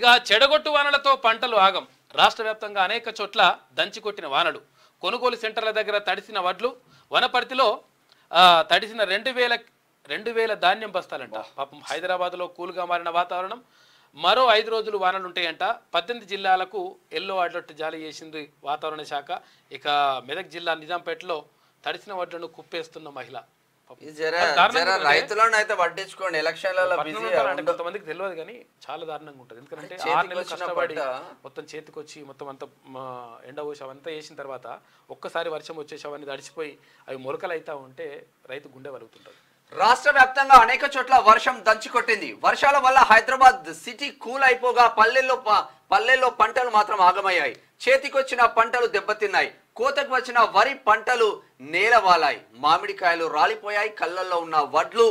ఇక చెడగొట్టు వానలతో పంటలు ఆగం. రాష్ట్ర వ్యాప్తంగా అనేక చోట్ల దంచికొట్టిన వానలు. కొనుగోలు సెంటర్ల దగ్గర తడిసిన వడ్లు, వనపర్తిలో తడిసిన 2000 ధాన్యం బస్తాలంట. పాపం హైదరాబాద్లో కూల్గా మారిన వాతావరణం. మరో 5 రోజులు వానలు ఉంటాయంట. 18 జిల్లాలకు ఎల్లో అలర్ట్ జారీ చేసింది వాతావరణ శాఖ. ఇక మెదక్ జిల్లా నిజాంపేటలో తడిసిన వడ్లను కుప్పేస్తున్న మహిళ. రైతులను అయితే పట్టించుకోండి. ఎలక్షన్లలో కొంతమందికి తెలియదు కానీ చాలా దారుణంగా ఉంటుంది. ఎందుకంటే 6 నెలలు కష్టపడి మొత్తం చేతికొచ్చి మొత్తం అంతా ఎండ పోసి అవంతా వేసిన తర్వాత ఒక్కసారి వర్షం వచ్చేసి అవన్నీ తడిచిపోయి అవి మొలకలు అవుతా ఉంటే రైతు గుండె వలుగుతుంటుంది. రాష్ట్ర వ్యాప్తంగా అనేక చోట్ల వర్షం దంచికొట్టింది. వర్షాల వల్ల హైదరాబాద్ సిటీ కూల్ అయిపోగా పల్లెల్లో పంటలు మాత్రం ఆగమయ్యాయి. చేతికొచ్చిన పంటలు దెబ్బతిన్నాయి. కోతకు వచ్చిన వరి పంటలు నేలవాలాయి. మామిడికాయలు రాలిపోయాయి. కళ్ళల్లో ఉన్న వడ్లు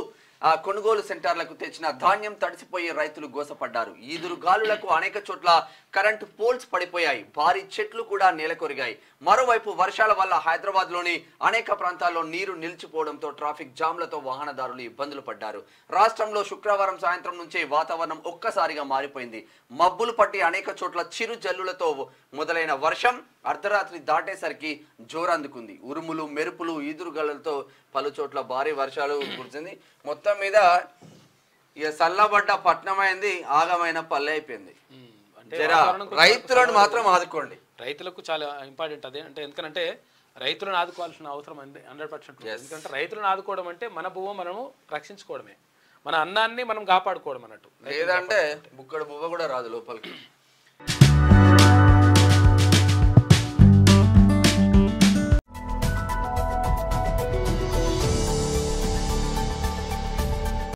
కొనుగోలు సెంటర్లకు తెచ్చిన ధాన్యం తడిసిపోయి రైతులు గోసపడ్డారు. ఈదురు గాలులకు అనేక చోట్ల కరెంటు పోల్స్ పడిపోయాయి. భారీ చెట్లు కూడా నేలకొరిగాయి. మరోవైపు వర్షాల వల్ల హైదరాబాద్ లోని అనేక ప్రాంతాల్లో నీరు నిలిచిపోవడంతో ట్రాఫిక్ జామ్లతో వాహనదారులు ఇబ్బందులు పడ్డారు. రాష్ట్రంలో శుక్రవారం సాయంత్రం నుంచే వాతావరణం ఒక్కసారిగా మారిపోయింది. మబ్బులు పట్టి అనేక చోట్ల చిరు జల్లులతో మొదలైన వర్షం అర్ధరాత్రి దాటేసరికి జోరందుకుంది. ఉరుములు, మెరుపులు, ఈదురుగాలులతో పలు చోట్ల భారీ వర్షాలు కురిసింది. మొత్తం మీద ఇక చల్లబడ్డ పట్నమైంది, ఆగమైన పల్లె అయిపోయింది. రైతులను మాత్రం ఆదుకోండి. రైతులకు చాలా ఇంపార్టెంట్ అదే. అంటే ఎందుకంటే రైతులను ఆదుకోవాల్సిన అవసరం 100%. ఎందుకంటే రైతులను ఆదుకోవడం అంటే మన భూమి మనము రక్షించుకోవడమే, మన అన్నాన్ని మనం కాపాడుకోవడం అన్నట్టు. లేదంటే బుక్కడు బువ్వ కూడా రాదు లోపలికి.